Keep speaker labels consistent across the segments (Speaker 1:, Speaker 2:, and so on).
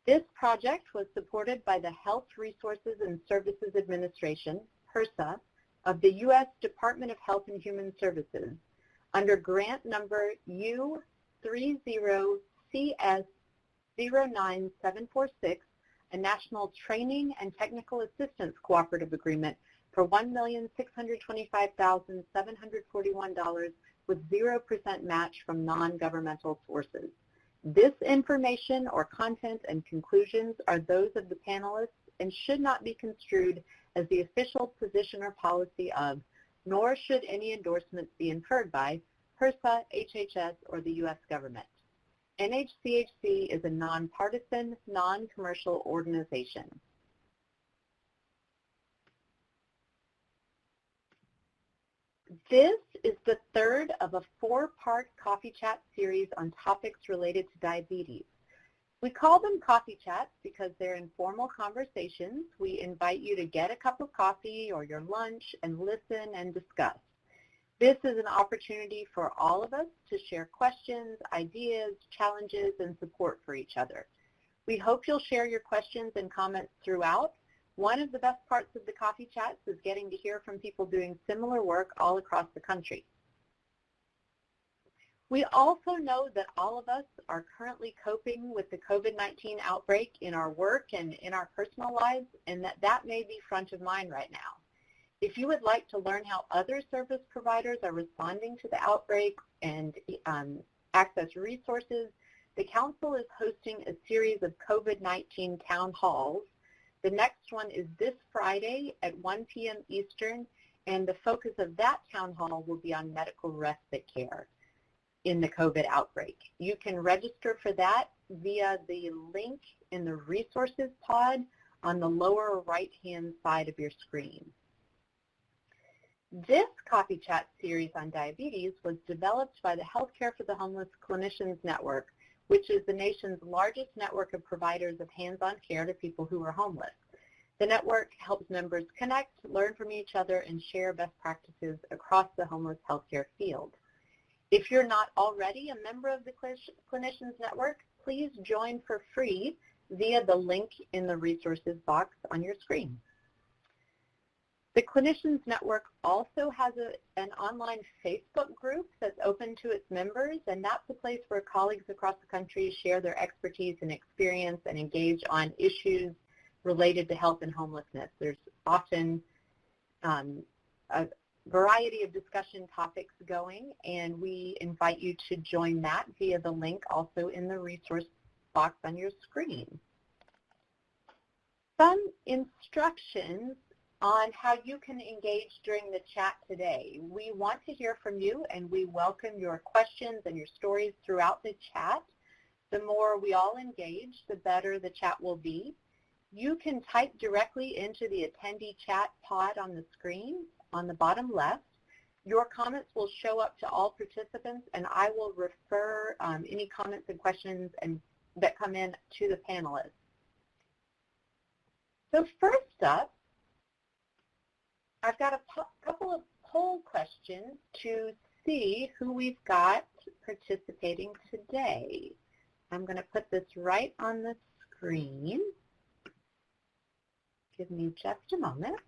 Speaker 1: This project was supported by the Health Resources and Services Administration, HRSA, of the U.S. Department of Health and Human Services under grant number U30CS09746, a national training and technical assistance cooperative agreement for $1,625,741 with 0% match from non-governmental sources. This information or content and conclusions are those of the panelists and should not be construed as the official position or policy of, nor should any endorsements be inferred by, HRSA, HHS, or the U.S. government. NHCHC is a nonpartisan, non-commercial organization. This is the third of a four-part coffee chat series on topics related to diabetes. We call them coffee chats because they're informal conversations. We invite you to get a cup of coffee or your lunch and listen and discuss. This is an opportunity for all of us to share questions, ideas, challenges, and support for each other. We hope you'll share your questions and comments throughout. One of the best parts of the coffee chats is getting to hear from people doing similar work all across the country. We also know that all of us are currently coping with the COVID-19 outbreak in our work and in our personal lives, and that may be front of mind right now. If you would like to learn how other service providers are responding to the outbreak and access resources, the Council is hosting a series of COVID-19 town halls. The next one is this Friday at 1 p.m. Eastern, and the focus of that town hall will be on medical respite care in the COVID outbreak. You can register for that via the link in the resources pod on the lower right-hand side of your screen. This coffee chat series on diabetes was developed by the Healthcare for the Homeless Clinicians Network, which is the nation's largest network of providers of hands-on care to people who are homeless. The network helps members connect, learn from each other, and share best practices across the homeless healthcare field. If you're not already a member of the Clinicians Network, please join for free via the link in the resources box on your screen. The Clinicians Network also has an online Facebook group that's open to its members, and that's a place where colleagues across the country share their expertise and experience and engage on issues related to health and homelessness. There's often a variety of discussion topics going, and we invite you to join that via the link also in the resource box on your screen. Some instructions on how you can engage during the chat today. We want to hear from you, and we welcome your questions and your stories throughout the chat. The more we all engage, the better the chat will be. You can type directly into the attendee chat pod on the screen on the bottom left. Your comments will show up to all participants, and I will refer any comments and questions that come in to the panelists. So first up, I've got a couple of poll questions to see who we've got participating today. I'm going to put this right on the screen. Give me just a moment.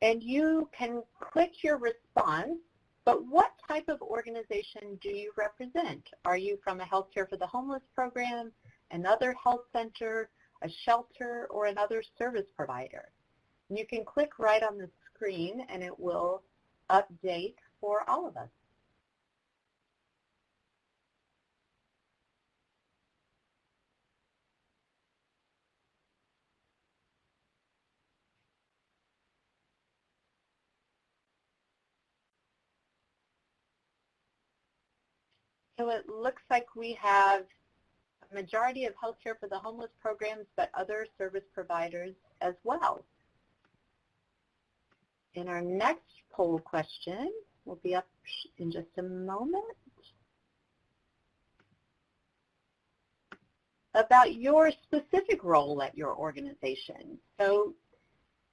Speaker 1: And you can click your response, but what type of organization do you represent? Are you from a Healthcare for the Homeless program, another health center, a shelter, or another service provider? And you can click right on the screen and it will update for all of us. So it looks like we have a majority of Healthcare for the Homeless programs, but other service providers as well. And our next poll question will be up in just a moment. About your specific role at your organization. So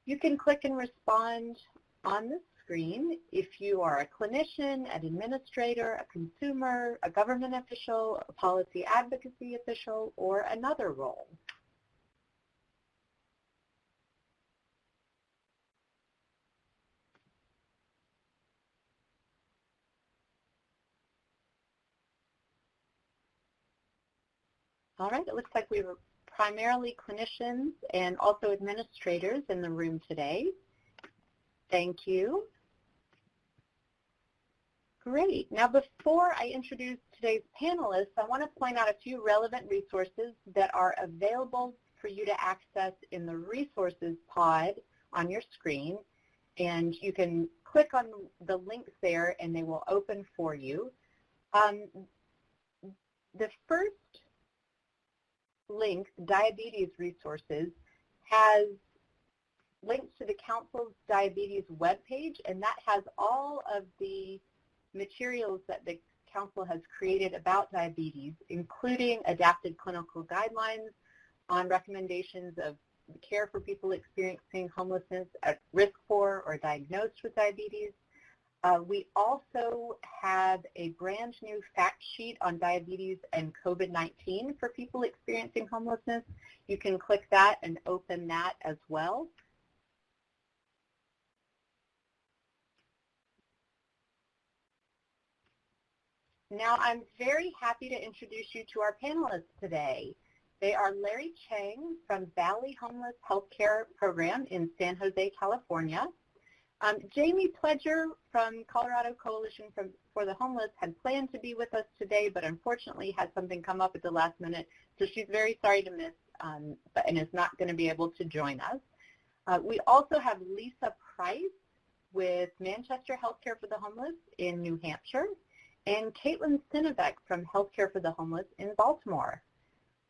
Speaker 1: you can click and respond on the screen if you are a clinician, an administrator, a consumer, a government official, a policy advocacy official, or another role. All right, it looks like we were primarily clinicians and also administrators in the room today. Thank you. Great. Now, before I introduce today's panelists, I want to point out a few relevant resources that are available for you to access in the resources pod on your screen. And you can click on the links there and they will open for you. The first link, Diabetes Resources, has links to the Council's Diabetes webpage, and that has all of the materials that the Council has created about diabetes, including adapted clinical guidelines on recommendations of care for people experiencing homelessness at risk for or diagnosed with diabetes. We also have a brand new fact sheet on diabetes and COVID-19 for people experiencing homelessness. You can click that and open that as well. Now, I'm very happy to introduce you to our panelists today. They are Larry Chang from Valley Homeless Healthcare Program in San Jose, California. Jamie Pledger from Colorado Coalition for the Homeless had planned to be with us today, but unfortunately had something come up at the last minute, so she's very sorry to miss and is not going to be able to join us. We also have Lisa Price with Manchester Healthcare for the Homeless in New Hampshire, and Caitlin Sinovic from Healthcare for the Homeless in Baltimore.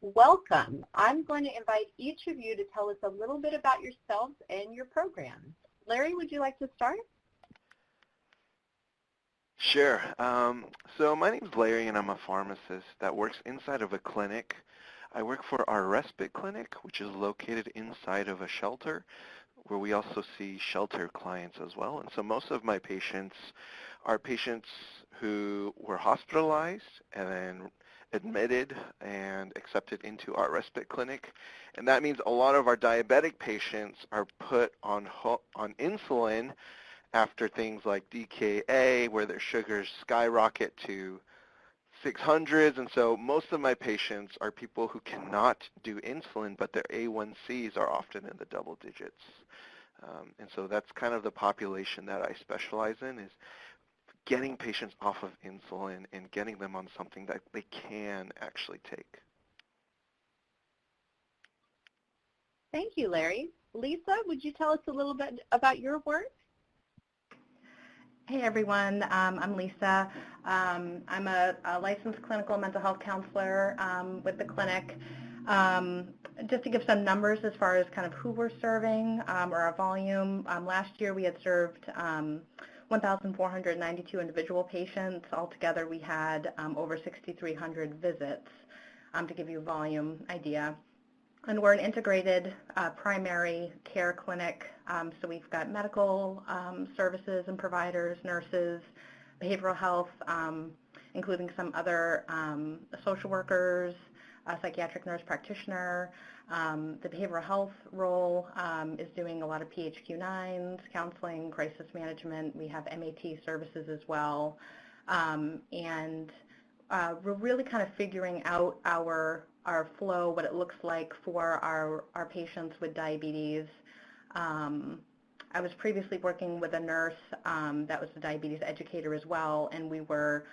Speaker 1: Welcome. I'm going to invite each of you to tell us a little bit about yourselves and your programs. Larry, would you like to start?
Speaker 2: Sure. So my name is Larry, and I'm a pharmacist that works inside of a clinic. I work for our respite clinic, which is located inside of a shelter, where we also see shelter clients as well. And so most of my patients are patients who were hospitalized and then admitted and accepted into our respite clinic. And that means a lot of our diabetic patients are put on insulin after things like DKA, where their sugars skyrocket to 600s. And so most of my patients are people who cannot do insulin, but their A1Cs are often in the double digits. And so that's kind of the population that I specialize in, is getting patients off of insulin and getting them on something that they can actually take.
Speaker 1: Thank you, Larry. Lisa, would you tell us a little bit about your work?
Speaker 3: Hey everyone, I'm Lisa. I'm a licensed clinical mental health counselor with the clinic. Just to give some numbers as far as kind of who we're serving or our volume, last year we had served 1,492 individual patients. Altogether we had over 6,300 visits, to give you a volume idea. And we're an integrated primary care clinic, so we've got medical services and providers, nurses, behavioral health, including some other social workers, a psychiatric nurse practitioner. The behavioral health role is doing a lot of PHQ-9s, counseling, crisis management. We have MAT services as well. And we're really kind of figuring out our flow, what it looks like for our patients with diabetes. I was previously working with a nurse that was a diabetes educator as well, and we were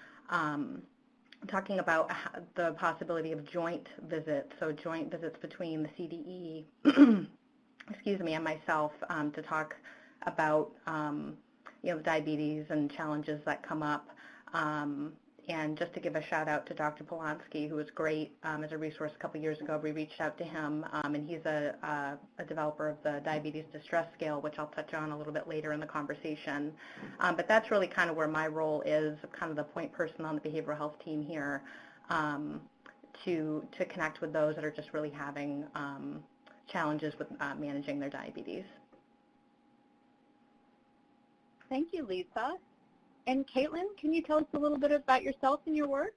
Speaker 3: talking about the possibility of joint visits, so joint visits between the CDE, excuse me, and myself to talk about diabetes and challenges that come up. And just to give a shout out to Dr. Polanski, who was great as a resource a couple years ago. We reached out to him, and he's a developer of the Diabetes Distress Scale, which I'll touch on a little bit later in the conversation. But that's really kind of where my role is, kind of the point person on the behavioral health team here, to connect with those that are just really having challenges with managing their diabetes.
Speaker 1: Thank you, Lisa. And Caitlin, can you tell us a little bit about yourself and your work?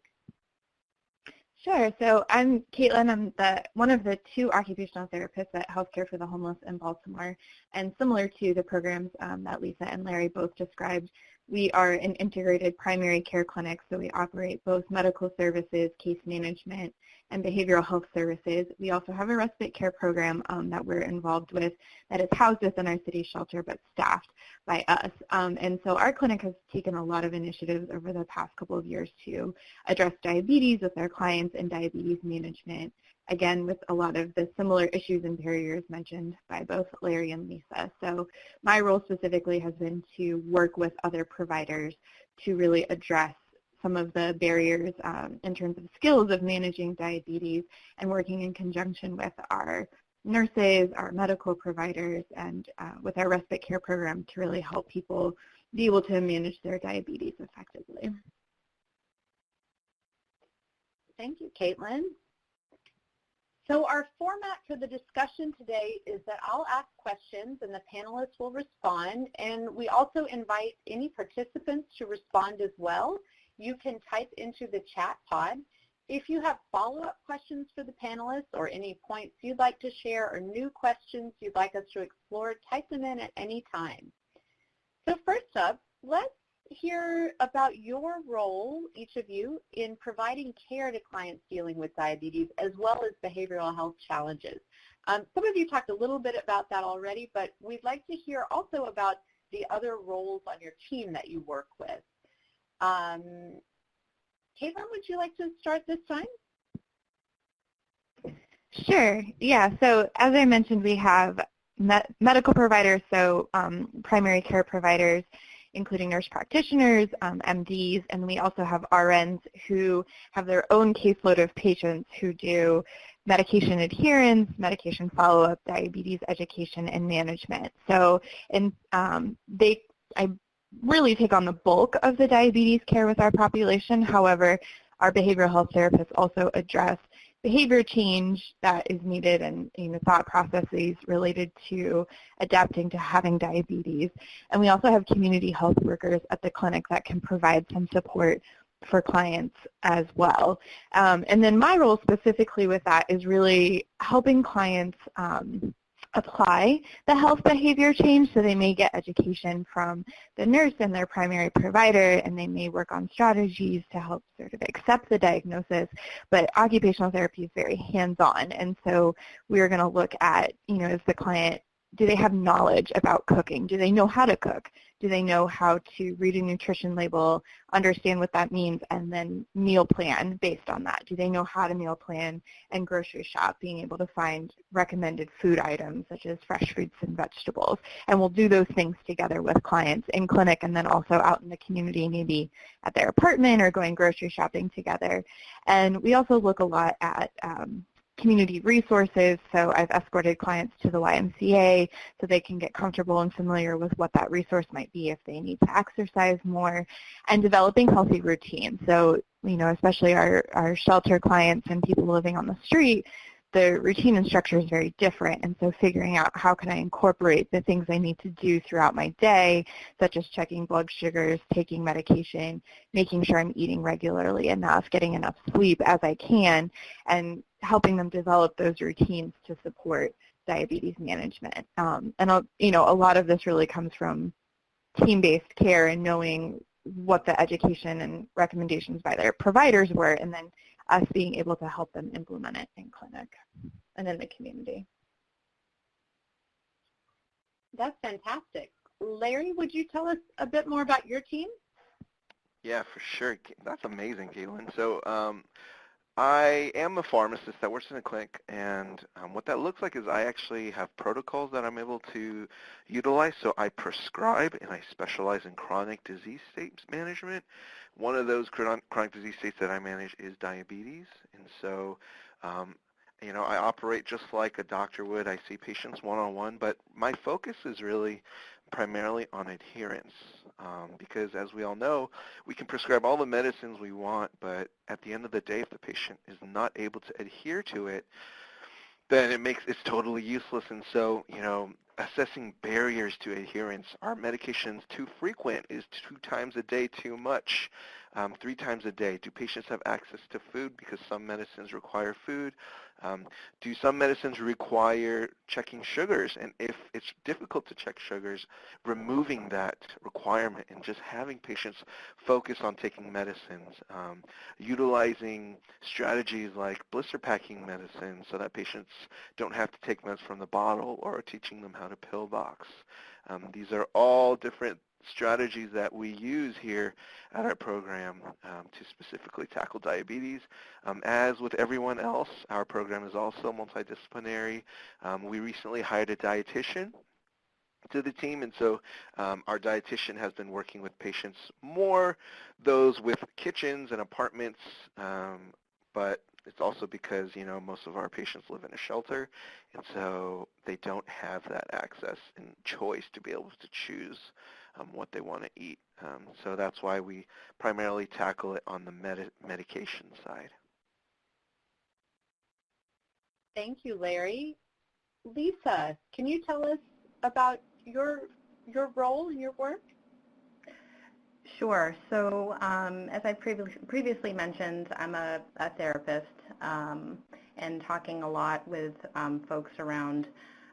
Speaker 3: Sure. So I'm Caitlin. I'm one of the 2 occupational therapists at Healthcare for the Homeless in Baltimore. And similar to the programs that Lisa and Larry both described, we are an integrated primary care clinic, so we operate both medical services, case management, and behavioral health services. We also have a respite care program that we're involved with that is housed within our city shelter but staffed by us. And so our clinic has taken a lot of initiatives over the past couple of years to address diabetes with our clients and diabetes management, again, with a lot of the similar issues and barriers mentioned by both Larry and Lisa. So my role specifically has been to work with other providers to really address some of the barriers in terms of skills of managing diabetes and working in conjunction with our nurses, our medical providers, and with our respite care program to really help people be able to manage their diabetes effectively.
Speaker 1: Thank you, Caitlin. So our format for the discussion today is that I'll ask questions and the panelists will respond, and we also invite any participants to respond as well. You can type into the chat pod. If you have follow-up questions for the panelists or any points you'd like to share or new questions you'd like us to explore, type them in at any time. So first up, let's hear about your role, each of you, in providing care to clients dealing with diabetes as well as behavioral health challenges. Some of you talked a little bit about that already, but we'd like to hear also about the other roles on your team that you work with. Caitlin, would you like to start this time?
Speaker 3: Sure. Yeah. So as I mentioned, we have medical providers, so primary care providers, including nurse practitioners, MDs, and we also have RNs who have their own caseload of patients who do medication adherence, medication follow-up, diabetes education, and management. So I really take on the bulk of the diabetes care with our population. However, our behavioral health therapists also address behavior change that is needed and thought processes related to adapting to having diabetes. And we also have community health workers at the clinic that can provide some support for clients as well. And then my role specifically with that is really helping clients apply the health behavior change. So they may get education from the nurse and their primary provider, and they may work on strategies to help sort of accept the diagnosis, but occupational therapy is very hands-on. And so we're going to look at, is the client, do they have knowledge about cooking? Do they know how to cook? Do they know how to read a nutrition label, understand what that means, and then meal plan based on that? Do they know how to meal plan and grocery shop, being able to find recommended food items such as fresh fruits and vegetables? And we'll do those things together with clients in clinic and then also out in the community, maybe at their apartment or going grocery shopping together. And we also look a lot at community resources, so I've escorted clients to the YMCA so they can get comfortable and familiar with what that resource might be if they need to exercise more, and developing healthy routines. So, especially our shelter clients and people living on the street, the routine and structure is very different, and so figuring out how can I incorporate the things I need to do throughout my day, such as checking blood sugars, taking medication, making sure I'm eating regularly enough, getting enough sleep as I can, and helping them develop those routines to support diabetes management. And a lot of this really comes from team-based care and knowing what the education and recommendations by their providers were, and then us being able to help them implement it in clinic and in the community.
Speaker 1: That's fantastic. Larry, would you tell us a bit more about your team?
Speaker 2: Yeah, for sure. That's amazing, Caitlin. So I am a pharmacist that works in a clinic, and what that looks like is I actually have protocols that I'm able to utilize. So I prescribe, and I specialize in chronic disease states management. One of those chronic disease states that I manage is diabetes, and so I operate just like a doctor would. I see patients one-on-one, but my focus is really primarily on adherence, because as we all know, we can prescribe all the medicines we want, but at the end of the day, if the patient is not able to adhere to it, then it's totally useless. And so, assessing barriers to adherence. Are medications too frequent? Is 2 times a day too much? 3 times a day? Do patients have access to food because some medicines require food? Do some medicines require checking sugars? And if it's difficult to check sugars, removing that requirement and just having patients focus on taking medicines. Utilizing strategies like blister packing medicine so that patients don't have to take meds from the bottle, or teaching them how to pill box. These are all different strategies that we use here at our program to specifically tackle diabetes. As with everyone else, our program is also multidisciplinary. We recently hired a dietitian to the team, and so our dietitian has been working with patients more, those with kitchens and apartments, but it's also because, most of our patients live in a shelter, and so they don't have that access and choice to be able to choose what they want to eat. So that's why we primarily tackle it on the medication side.
Speaker 1: Thank you, Larry. Lisa, can you tell us about your role and your work?
Speaker 3: Sure. So as I previously mentioned, I'm a therapist and talking a lot with folks around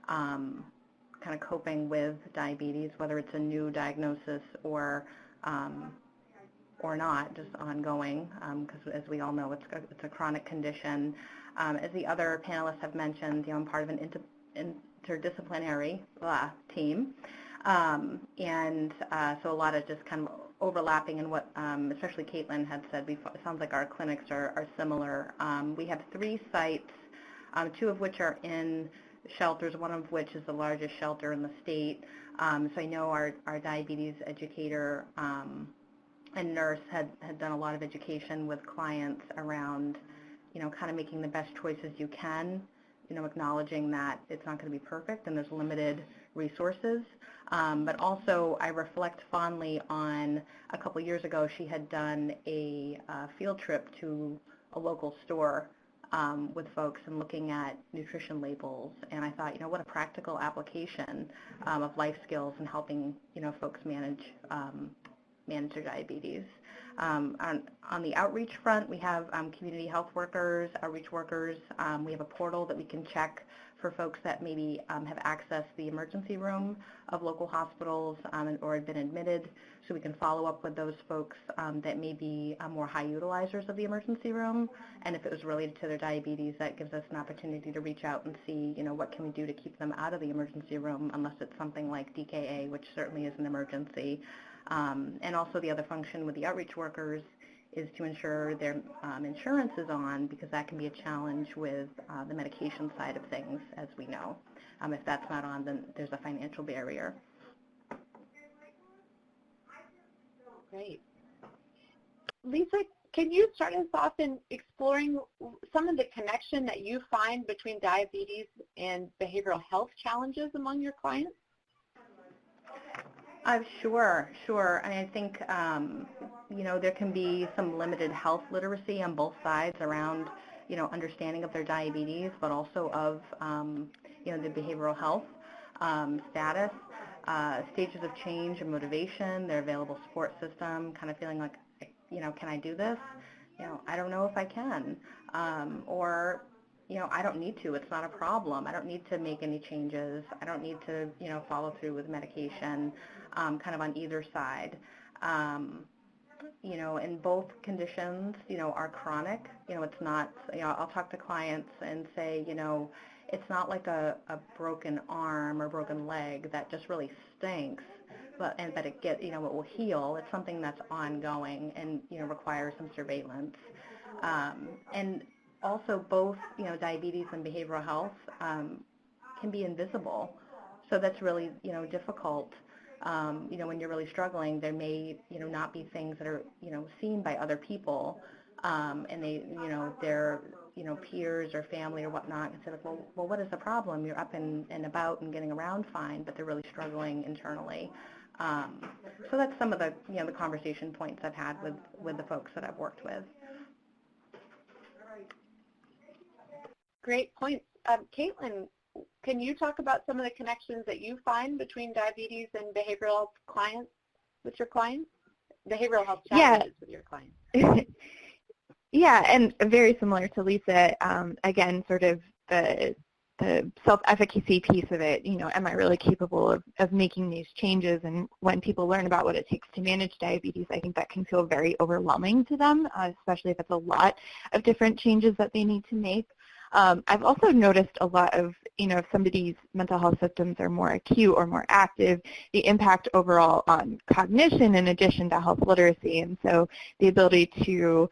Speaker 3: kind of coping with diabetes, whether it's a new diagnosis or not, just ongoing, because as we all know, it's a chronic condition. As the other panelists have mentioned, I'm part of an interdisciplinary team, and so a lot of just kind of overlapping in what especially Caitlin had said. It sounds like our clinics are similar. We have 3 sites, 2 of which are in shelters, one of which is the largest shelter in the state. So I know our diabetes educator and nurse had done a lot of education with clients around, kind of making the best choices you can, acknowledging that it's not going to be perfect and there's limited resources. But also I reflect fondly on a couple years ago, she had done a field trip to a local store with folks and looking at nutrition labels, and I thought, what a practical application of life skills and helping, folks manage their diabetes. On the outreach front, we have community health workers, outreach workers. We have a portal that we can check for folks that maybe have accessed the emergency room of local hospitals or have been admitted, so we can follow up with those folks that may be more high utilizers of the emergency room. And if it was related to their diabetes, that gives us an opportunity to reach out and see, what can we do to keep them out of the emergency room, unless it's something like DKA, which certainly is an emergency. And also the other function with the outreach workers is to ensure their insurance is on, because that can be a challenge with the medication side of things, as we know. If that's not on, then there's a financial barrier.
Speaker 1: Great. Lisa, can you start us off in exploring some of the connection that you find between diabetes and behavioral health challenges among your clients?
Speaker 3: Sure. I think, there can be some limited health literacy on both sides around, understanding of their diabetes, but also of, the behavioral health status, stages of change and motivation, their available support system, kind of feeling like, can I do this? I don't know if I can. Or, I don't need to. It's not a problem. I don't need to make any changes. I don't need to, follow through with medication, kind of on either side. And both conditions, are chronic. It's not, I'll talk to clients and say, it's not like a broken arm or broken leg that just really stinks, but it will heal. It's something that's ongoing and, requires some surveillance. And also both, diabetes and behavioral health can be invisible. So that's really, difficult. When you're really struggling, there may, not be things that are, seen by other people, and they, their, peers or family or whatnot, and say, like, well, what is the problem? You're up and about and getting around fine, but they're really struggling internally. So that's some of the, the conversation points I've had with the folks that I've worked with.
Speaker 1: Great point. Caitlin, Can you talk about some of the connections that you find between diabetes and behavioral health clients with your clients? Behavioral health challenges with your clients.
Speaker 4: Yeah, and very similar to Lisa, again, sort of the self-efficacy piece of it, am I really capable of making these changes? And when people learn about what it takes to manage diabetes, I think that can feel very overwhelming to them, especially if it's a lot of different changes that they need to make. I've also noticed a lot of, if somebody's mental health symptoms are more acute or more active, the impact overall on cognition in addition to health literacy. And so the ability to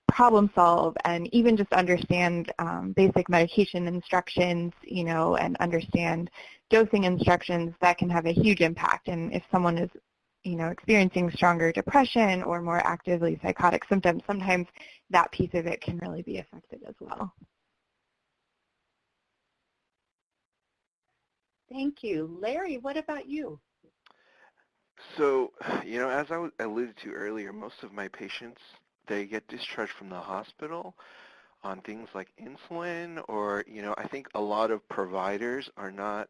Speaker 4: problem solve and even just understand basic medication instructions, and understand dosing instructions, that can have a huge impact. And if someone is, experiencing stronger depression or more actively psychotic symptoms, sometimes that piece of it can really be affected as well.
Speaker 1: Thank you. Larry, what about you?
Speaker 2: So, as I alluded to earlier, most of my patients, they get discharged from the hospital on things like insulin, or, I think a lot of providers are not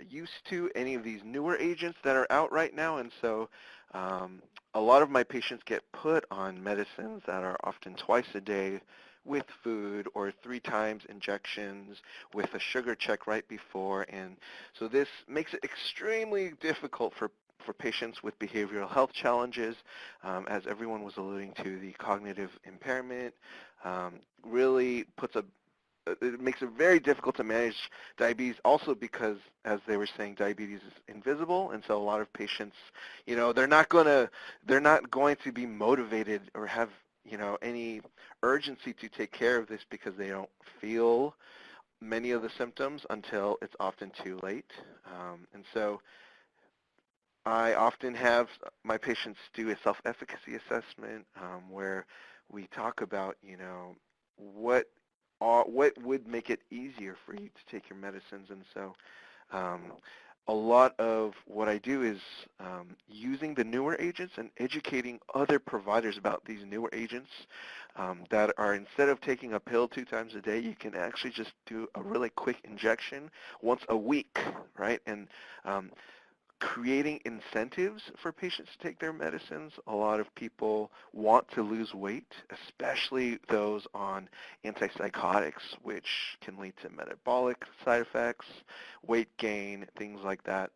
Speaker 2: used to any of these newer agents that are out right now, and so a lot of my patients get put on medicines that are often twice a day with food, or 3 times injections with a sugar check right before, and so this makes it extremely difficult for patients with behavioral health challenges. As everyone was alluding to, the cognitive impairment really it makes it very difficult to manage diabetes, also because, as they were saying, diabetes is invisible, and so a lot of patients, they're not going to be motivated or have, any urgency to take care of this because they don't feel many of the symptoms until it's often too late. And so I often have my patients do a self-efficacy assessment where we talk about, what would make it easier for you to take your medicines. And so a lot of what I do is using the newer agents and educating other providers about these newer agents that are, instead of taking a pill 2 times a day, you can actually just do a really quick injection once a week, right? And creating incentives for patients to take their medicines. A lot of people want to lose weight, especially those on antipsychotics, which can lead to metabolic side effects, weight gain, things like that.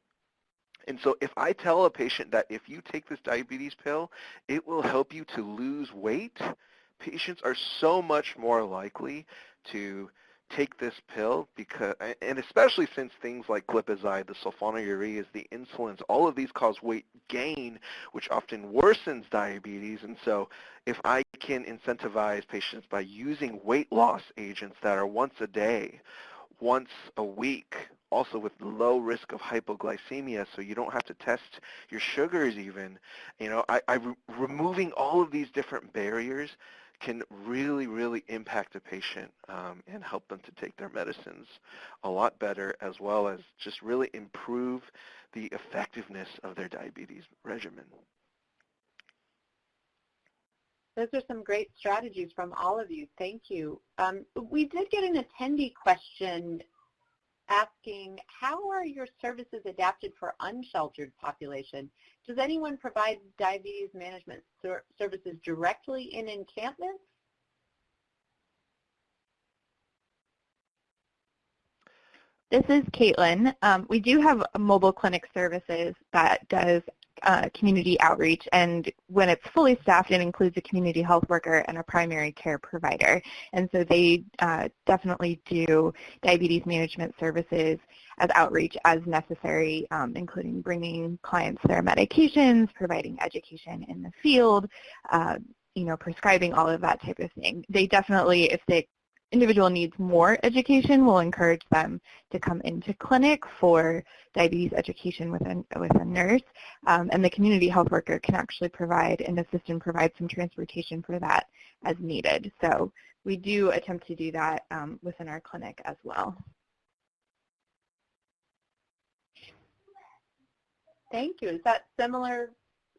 Speaker 2: And so if I tell a patient that if you take this diabetes pill, it will help you to lose weight, patients are so much more likely to take this pill, because, and especially since things like glipizide, the sulfonylureas, the insulins, all of these cause weight gain, which often worsens diabetes. And so if I can incentivize patients by using weight loss agents that are once a day, once a week, also with low risk of hypoglycemia, so you don't have to test your sugars even, removing all of these different barriers can really, really impact a patient and help them to take their medicines a lot better, as well as just really improve the effectiveness of their diabetes regimen.
Speaker 1: Those are some great strategies from all of you. Thank you. We did get an attendee question asking, how are your services adapted for unsheltered population? Does anyone provide diabetes management services directly in encampments?
Speaker 4: This is Caitlin. We do have mobile clinic services that does community outreach, and when it's fully staffed, it includes a community health worker and a primary care provider. And so they definitely do diabetes management services as outreach as necessary, including bringing clients their medications, providing education in the field, prescribing, all of that type of thing. They definitely, if the individual needs more education, we'll encourage them to come into clinic for diabetes education with a nurse, and the community health worker can actually provide and assist and provide some transportation for that as needed. So we do attempt to do that within our clinic as well.
Speaker 1: Thank you. Is that similar,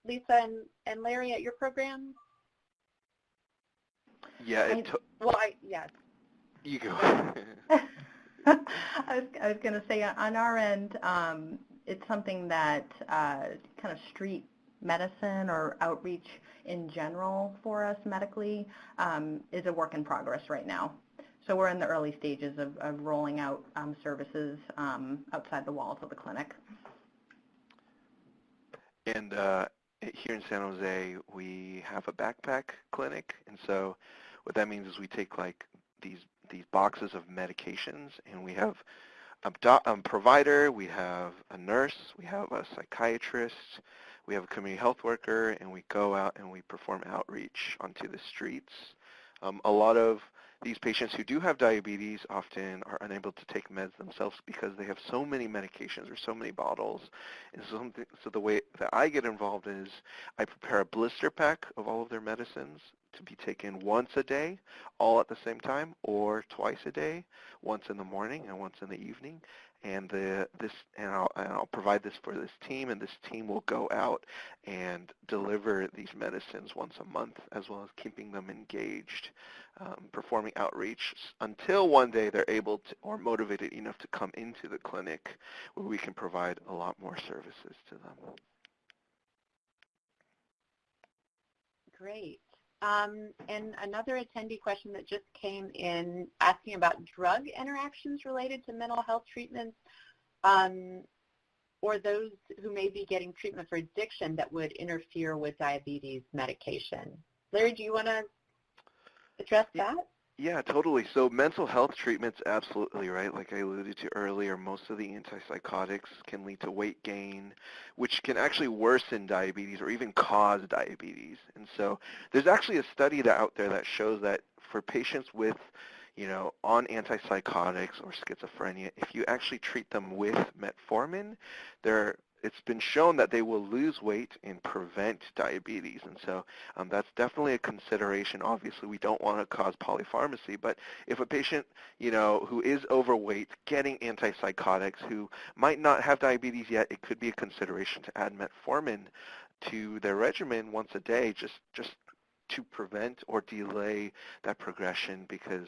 Speaker 1: Lisa and Larry, at your program?
Speaker 2: Yeah.
Speaker 1: Yes.
Speaker 2: You go.
Speaker 3: I was going to say on our end, it's something that kind of street medicine or outreach in general for us medically is a work in progress right now. So we're in the early stages of rolling out services outside the walls of the clinic.
Speaker 2: And here in San Jose, we have a backpack clinic, and so what that means is we take like these boxes of medications, and we have a provider, we have a nurse, we have a psychiatrist, we have a community health worker, and we go out and we perform outreach onto the streets. A lot of these patients who do have diabetes often are unable to take meds themselves because they have so many medications or so many bottles. And so the way that I get involved is I prepare a blister pack of all of their medicines to be taken once a day, all at the same time, or twice a day, once in the morning and once in the evening. And I'll provide this for this team, and this team will go out and deliver these medicines once a month, as well as keeping them engaged, performing outreach until one day they're able to, or motivated enough to come into the clinic where we can provide a lot more services to them.
Speaker 1: Great. And another attendee question that just came in asking about drug interactions related to mental health treatments, or those who may be getting treatment for addiction that would interfere with diabetes medication. Larry, do you want to address that?
Speaker 2: Yeah, totally. So mental health treatments, absolutely, right? Like I alluded to earlier, most of the antipsychotics can lead to weight gain, which can actually worsen diabetes or even cause diabetes. And so there's actually a study out there that shows that for patients with, on antipsychotics or schizophrenia, if you actually treat them with metformin, it's been shown that they will lose weight and prevent diabetes. And so that's definitely a consideration. Obviously, we don't want to cause polypharmacy, but if a patient, who is overweight, getting antipsychotics, who might not have diabetes yet, it could be a consideration to add metformin to their regimen once a day, just to prevent or delay that progression, because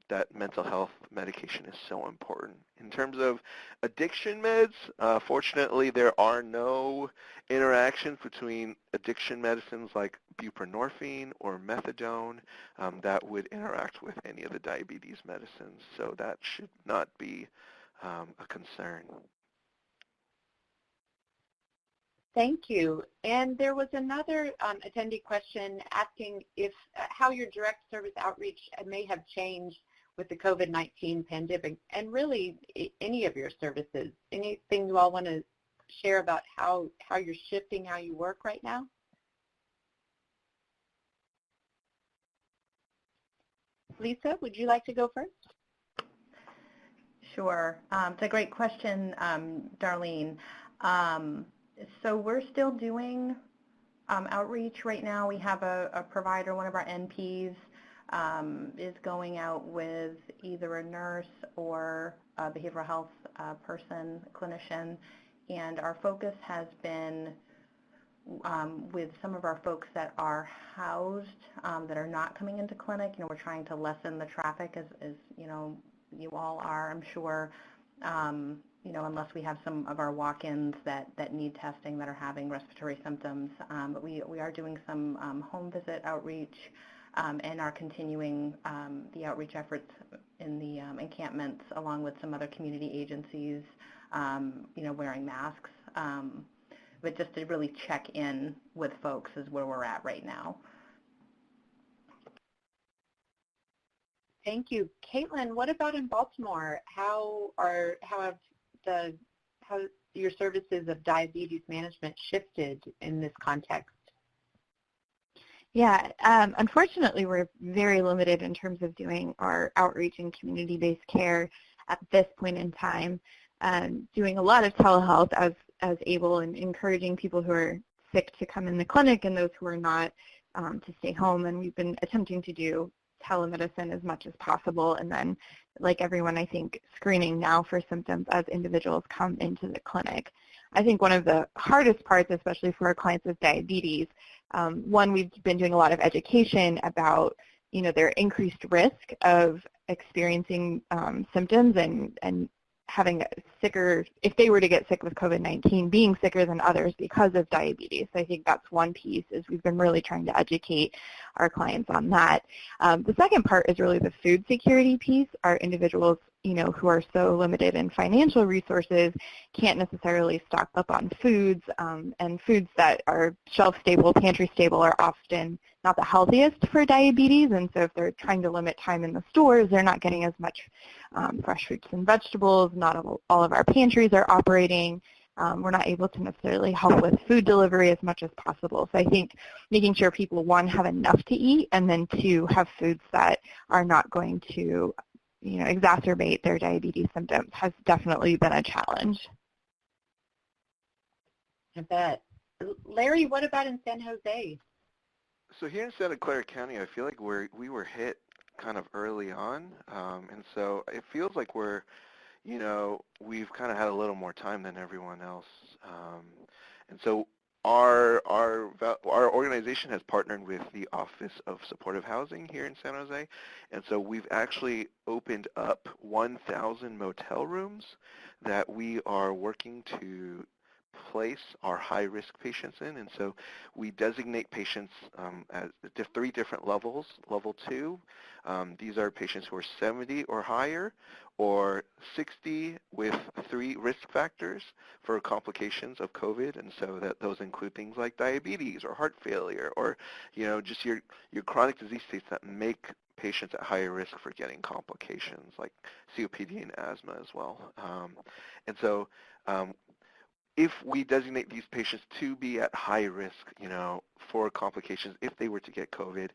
Speaker 2: that mental health medication is so important. In terms of addiction meds, fortunately there are no interactions between addiction medicines like buprenorphine or methadone that would interact with any of the diabetes medicines, so that should not be a concern.
Speaker 1: Thank you. And there was another attendee question asking if how your direct service outreach may have changed with the COVID-19 pandemic, and really any of your services. Anything you all want to share about how you're shifting how you work right now? Lisa, would you like to go first?
Speaker 3: Sure. It's a great question, Darlene. So we're still doing outreach right now. We have a provider, one of our NPs, is going out with either a nurse or a behavioral health person, clinician, and our focus has been with some of our folks that are housed, that are not coming into clinic. We're trying to lessen the traffic, as you all are, I'm sure. Unless we have some of our walk-ins that need testing, that are having respiratory symptoms. But we are doing some home visit outreach and are continuing the outreach efforts in the encampments, along with some other community agencies, wearing masks. But just to really check in with folks is where we're at right now.
Speaker 1: Thank you. Caitlin, what about in Baltimore? How have your services of diabetes management shifted in this context?
Speaker 4: Yeah, unfortunately, we're very limited in terms of doing our outreach and community-based care at this point in time. Doing a lot of telehealth as able, and encouraging people who are sick to come in the clinic and those who are not to stay home. And we've been attempting to do telemedicine as much as possible, and then, like everyone, I think, screening now for symptoms as individuals come into the clinic. I think one of the hardest parts, especially for our clients with diabetes, one, we've been doing a lot of education about, their increased risk of experiencing symptoms and having sicker, if they were to get sick with COVID-19, being sicker than others because of diabetes. So I think that's one piece, is we've been really trying to educate our clients on that. The second part is really the food security piece. Our individuals, who are so limited in financial resources can't necessarily stock up on foods, and foods that are shelf stable, pantry stable are often not the healthiest for diabetes, and so if they're trying to limit time in the stores, they're not getting as much fresh fruits and vegetables. Not all of our pantries are operating. We're not able to necessarily help with food delivery as much as possible. So I think making sure people, one, have enough to eat, and then two, have foods that are not going to exacerbate their diabetes symptoms has definitely been a challenge.
Speaker 1: I bet. Larry, what about in San Jose?
Speaker 2: So here in Santa Clara County, I feel like we were hit kind of early on, and so it feels like we've kind of had a little more time than everyone else, and so our organization has partnered with the Office of Supportive Housing here in San Jose, and so we've actually opened up 1,000 motel rooms that we are working to place our high-risk patients in, and so we designate patients at three different levels. Level 2, these are patients who are 70 or higher, or 60 with 3 risk factors for complications of COVID, and so those include things like diabetes or heart failure, or just your chronic disease states that make patients at higher risk for getting complications like COPD and asthma as well. And so if we designate these patients to be at high risk, for complications if they were to get COVID,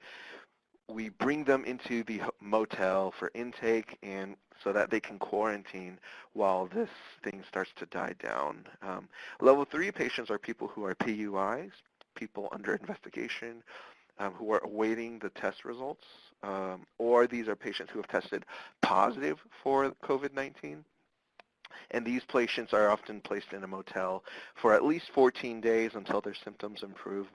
Speaker 2: we bring them into the motel for intake and so that they can quarantine while this thing starts to die down. Level 3 patients are people who are PUIs, people under investigation, who are awaiting the test results, or these are patients who have tested positive for COVID-19. And these patients are often placed in a motel for at least 14 days until their symptoms improve.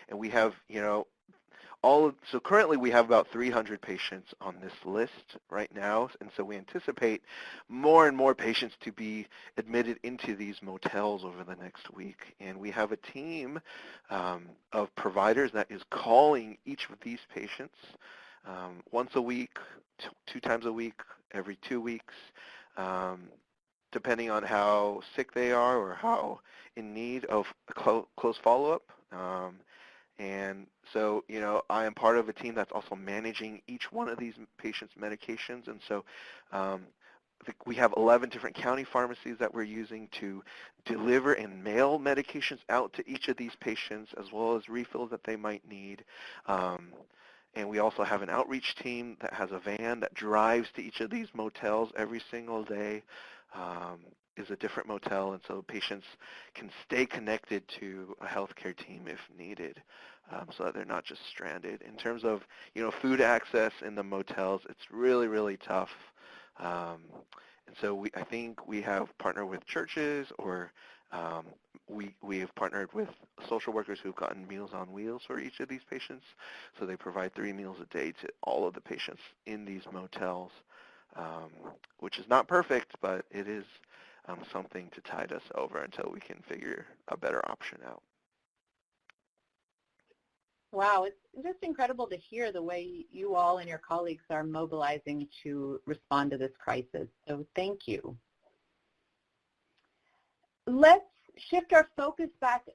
Speaker 2: And we have, so currently we have about 300 patients on this list right now, and so we anticipate more and more patients to be admitted into these motels over the next week. And we have a team of providers that is calling each of these patients once a week, 2 times a week, every 2 weeks, depending on how sick they are or how in need of close follow-up. And so, I am part of a team that's also managing each one of these patients' medications. And so we have 11 different county pharmacies that we're using to deliver and mail medications out to each of these patients, as well as refills that they might need. And we also have an outreach team that has a van that drives to each of these motels every single day. Is a different motel, and so patients can stay connected to a healthcare team if needed, so that they're not just stranded. In terms of food access in the motels, it's really, really tough. And so I think we have partnered with churches, or we have partnered with social workers who've gotten Meals on Wheels for each of these patients, so they provide 3 meals a day to all of the patients in these motels. Which is not perfect, but it is something to tide us over until we can figure a better option out.
Speaker 1: Wow, it's just incredible to hear the way you all and your colleagues are mobilizing to respond to this crisis. So thank you. Let's shift our focus back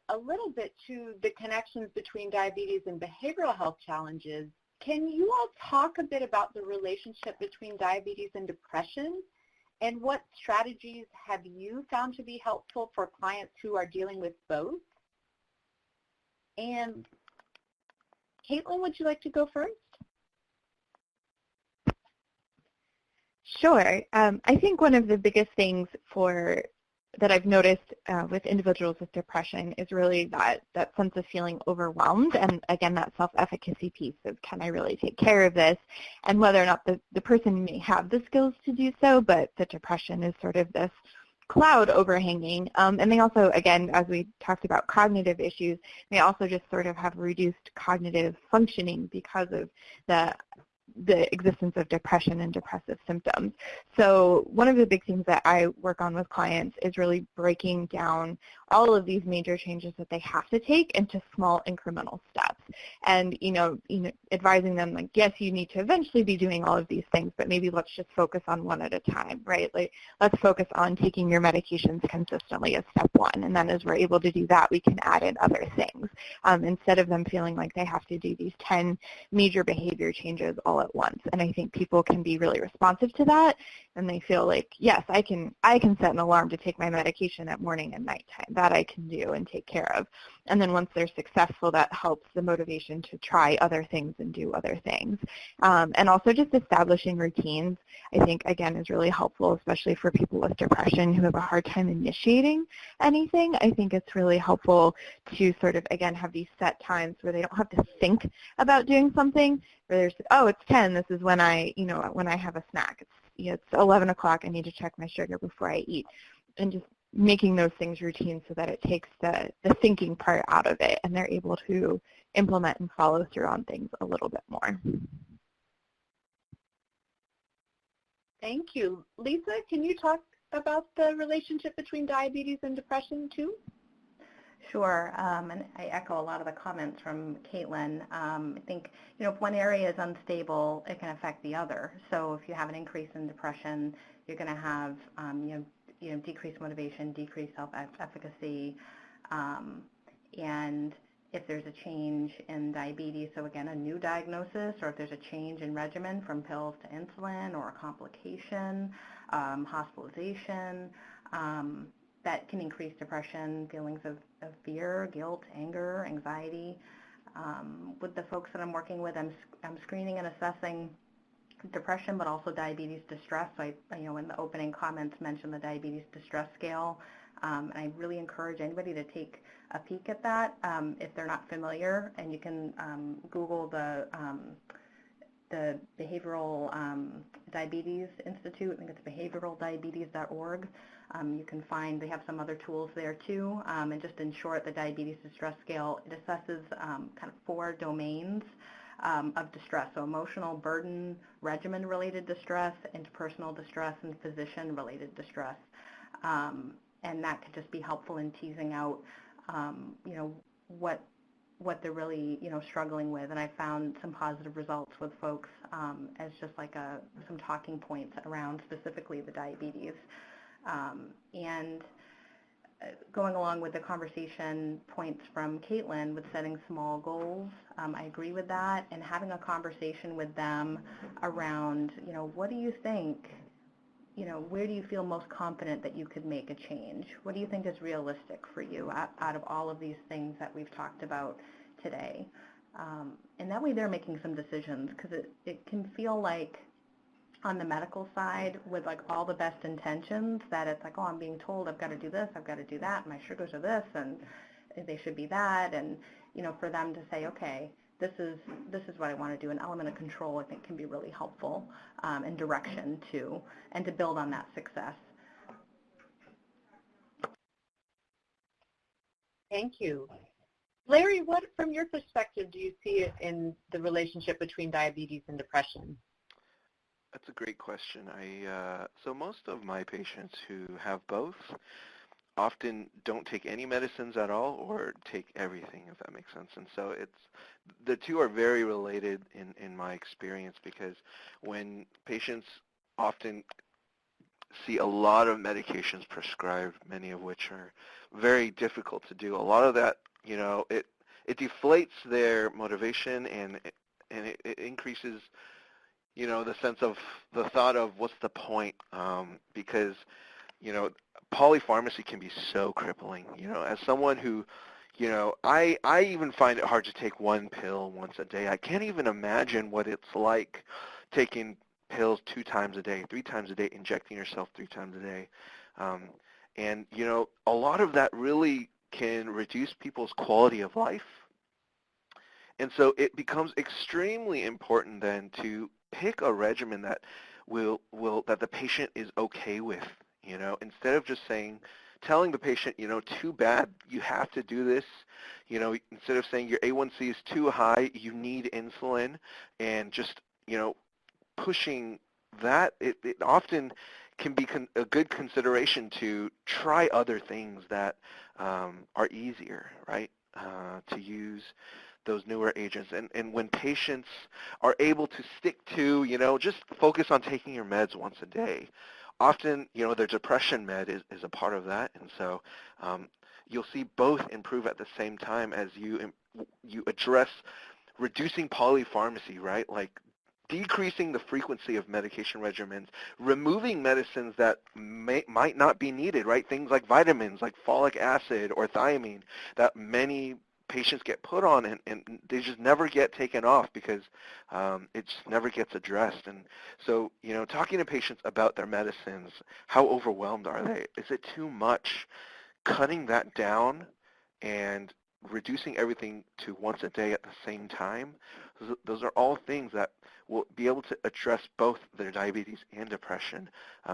Speaker 1: a little bit to the connections between diabetes and behavioral health challenges. Can you all talk a bit about the relationship between diabetes and depression, and what strategies have you found to be helpful for clients who are dealing with both? And Caitlin, would you like to go first?
Speaker 4: Sure. I think one of the biggest things that I've noticed with individuals with depression is really that sense of feeling overwhelmed, and again, that self-efficacy piece of, can I really take care of this, and whether or not the person may have the skills to do so, but the depression is sort of this cloud overhanging. And they also, again, as we talked about cognitive issues, they also just sort of have reduced cognitive functioning because of the the existence of depression and depressive symptoms. So one of the big things that I work on with clients is really breaking down all of these major changes that they have to take into small incremental steps. And, advising them like, yes, you need to eventually be doing all of these things, but maybe let's just focus on one at a time, right? Like, let's focus on taking your medications consistently as step one. And then as we're able to do that, we can add in other things instead of them feeling like they have to do these 10 major behavior changes all at once. And I think people can be really responsive to that, and they feel like, yes, I can set an alarm to take my medication at morning and nighttime. That I can do and take care of. And then once they're successful, that helps the motivation to try other things and do other things. And also just establishing routines, I think, again, is really helpful, especially for people with depression who have a hard time initiating anything. I think it's really helpful to sort of, again, have these set times where they don't have to think about doing something, where there's, oh, it's 10, this is when I have a snack. It's 11 o'clock, I need to check my sugar before I eat. And just making those things routine so that it takes the thinking part out of it, and they're able to implement and follow through on things a little bit more.
Speaker 1: Thank you. Lisa, can you talk about the relationship between diabetes and depression too?
Speaker 3: Sure, and I echo a lot of the comments from Caitlin. I think, if one area is unstable, it can affect the other. So if you have an increase in depression, you're going to have, decreased motivation, decreased self-efficacy, and if there's a change in diabetes, so again, a new diagnosis, or if there's a change in regimen from pills to insulin, or a complication, hospitalization, that can increase depression, feelings of fear, guilt, anger, anxiety. With the folks that I'm working with, I'm screening and assessing depression, but also diabetes distress. So in the opening comments mentioned the diabetes distress scale. And I really encourage anybody to take a peek at that if they're not familiar. And you can Google the Behavioral Diabetes Institute. I think it's behavioraldiabetes.org. You can find, they have some other tools there too. And just in short, the diabetes distress scale, it assesses kind of 4 domains of distress. So emotional burden, regimen-related distress, interpersonal distress, and physician-related distress. And that could just be helpful in teasing out, what they're really, struggling with. And I found some positive results with folks as just like some talking points around specifically the diabetes. And going along with the conversation points from Caitlin with setting small goals, I agree with that, and having a conversation with them around, what do you think, where do you feel most confident that you could make a change? What do you think is realistic for you out of all of these things that we've talked about today? And that way they're making some decisions, because it can feel like on the medical side, with like all the best intentions, that it's like, oh, I'm being told I've got to do this, I've got to do that, my sugars are this, and they should be that, and for them to say, okay, this is what I want to do. An element of control, I think, can be really helpful, and direction too, and to build on that success.
Speaker 1: Thank you. Larry, what, from your perspective, do you see in the relationship between diabetes and depression?
Speaker 2: That's a great question. So most of my patients who have both often don't take any medicines at all, or take everything, if that makes sense. And so the two are very related in my experience, because when patients often see a lot of medications prescribed, many of which are very difficult to do, a lot of that, it deflates their motivation, and it increases the sense of the thought of what's the point, because, polypharmacy can be so crippling. As someone who, I even find it hard to take one pill once a day. I can't even imagine what it's like taking pills 2 times a day, 3 times a day, injecting yourself 3 times a day. And, a lot of that really can reduce people's quality of life. And so it becomes extremely important then to pick a regimen that that the patient is okay with, instead of just telling the patient, too bad, you have to do this, instead of saying your A1C is too high, you need insulin, and just pushing that, it often can be a good consideration to try other things that are easier, right, to use those newer agents. And when patients are able to stick to, just focus on taking your meds once a day, often, their depression med is a part of that. And so you'll see both improve at the same time as you address reducing polypharmacy, right? Like decreasing the frequency of medication regimens, removing medicines that might not be needed, right? Things like vitamins, like folic acid or thiamine that many patients get put on, and they just never get taken off because it just never gets addressed. And so, talking to patients about their medicines, how overwhelmed are they? Is it too much? Cutting that down and reducing everything to once a day at the same time, those are all things that will be able to address both their diabetes and depression,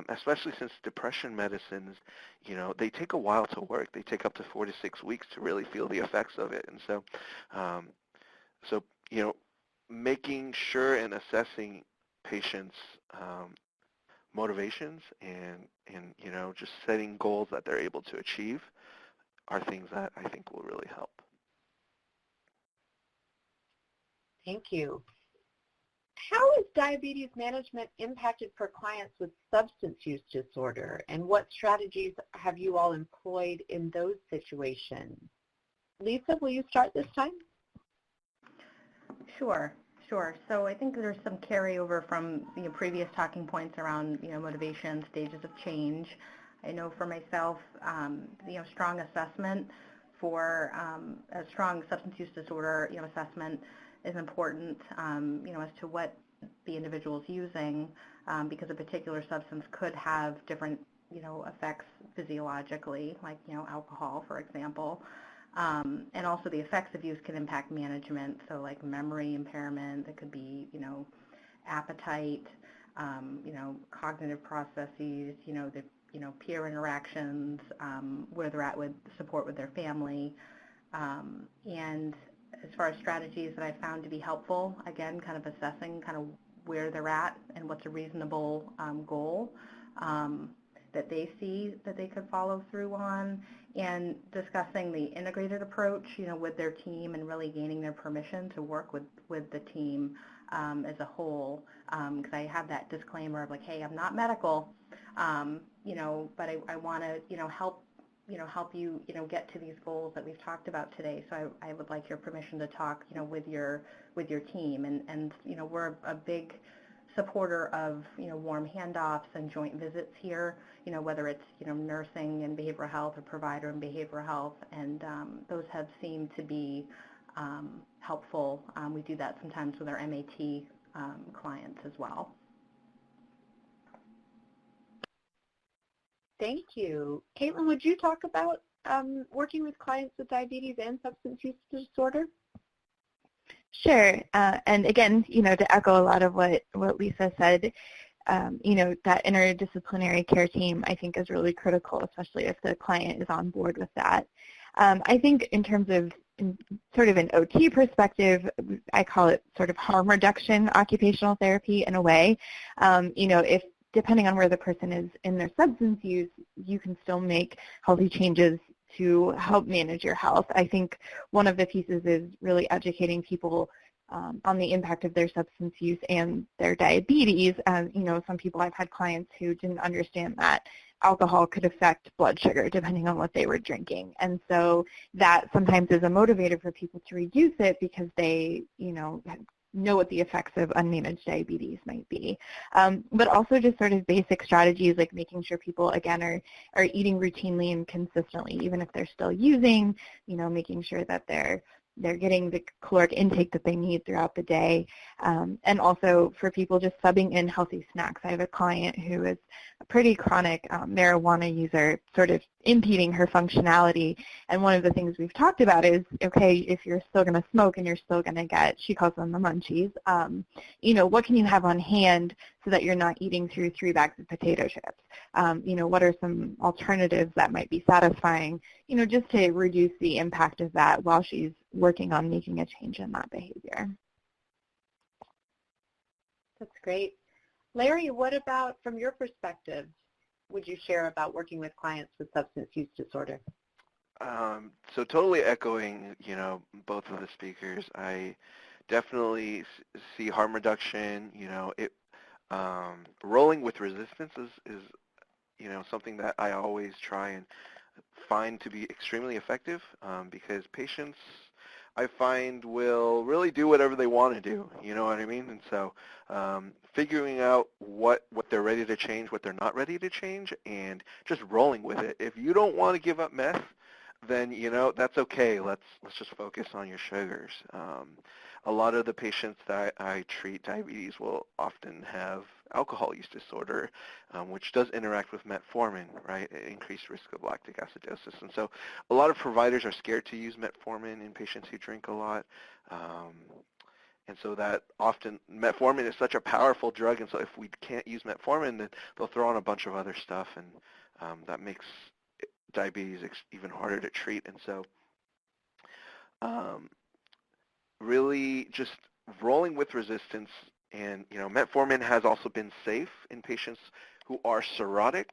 Speaker 2: especially since depression medicines, they take a while to work. They take up to 4 to 6 weeks to really feel the effects of it. And so, making sure and assessing patients' motivations and just setting goals that they're able to achieve are things that I think will really help.
Speaker 1: Thank you. How is diabetes management impacted for clients with substance use disorder, and what strategies have you all employed in those situations? Lisa, will you start this time?
Speaker 3: Sure. So I think there's some carryover from previous talking points around motivation, stages of change. I know for myself, strong assessment for a strong substance use disorder assessment is important, as to what the individual is using, because a particular substance could have different, effects physiologically, like, alcohol, for example. And also the effects of use can impact management, so like memory impairment, that could be, appetite, cognitive processes, the peer interactions, where they're at with support with their family. And as far as strategies that I found to be helpful, again, kind of assessing kind of where they're at and what's a reasonable goal that they see that they could follow through on, and discussing the integrated approach, with their team, and really gaining their permission to work with the team as a whole, because I have that disclaimer of like, hey, I'm not medical, but I want to, help you, get to these goals that we've talked about today. So I would like your permission to talk, with your team, and we're a big supporter of, warm handoffs and joint visits here, whether it's, nursing and behavioral health or provider and behavioral health, and those have seemed to be helpful. We do that sometimes with our MAT clients as well.
Speaker 1: Thank you. Caitlin, would you talk about working with clients with diabetes and substance use disorder?
Speaker 4: Sure. And again, to echo a lot of what Lisa said, that interdisciplinary care team, I think, is really critical, especially if the client is on board with that. I think in terms of sort of an OT perspective, I call it sort of harm reduction occupational therapy in a way. If depending on where the person is in their substance use, you can still make healthy changes to help manage your health. I think one of the pieces is really educating people on the impact of their substance use and their diabetes. Some people, I've had clients who didn't understand that alcohol could affect blood sugar depending on what they were drinking. And so that sometimes is a motivator for people to reduce it because they, know what the effects of unmanaged diabetes might be. But also just sort of basic strategies like making sure people, again, are eating routinely and consistently, even if they're still using, making sure that they're getting the caloric intake that they need throughout the day. And also for people just subbing in healthy snacks. I have a client who is a pretty chronic marijuana user, sort of impeding her functionality. And one of the things we've talked about is, okay, if you're still going to smoke and you're still going to get, she calls them the munchies, what can you have on hand so that you're not eating through 3 bags of potato chips? What are some alternatives that might be satisfying, just to reduce the impact of that while she's working on making a change in that behavior.
Speaker 1: That's great. Larry, what about from your perspective would you share about working with clients with substance use disorder?
Speaker 2: So totally echoing, both of the speakers. I definitely see harm reduction. Rolling with resistance is something that I always try and find to be extremely effective because patients, I find, will really do whatever they want to do. You know what I mean? And so figuring out what they're ready to change, what they're not ready to change, and just rolling with it. If you don't want to give up meth, then that's okay. Let's just focus on your sugars. A lot of the patients that I treat diabetes will often have alcohol use disorder, which does interact with metformin, right? Increased risk of lactic acidosis. And so a lot of providers are scared to use metformin in patients who drink a lot. And so that often, metformin is such a powerful drug, and so if we can't use metformin, then they'll throw on a bunch of other stuff, and that makes diabetes even harder to treat. And so really just rolling with resistance. And metformin has also been safe in patients who are cirrhotic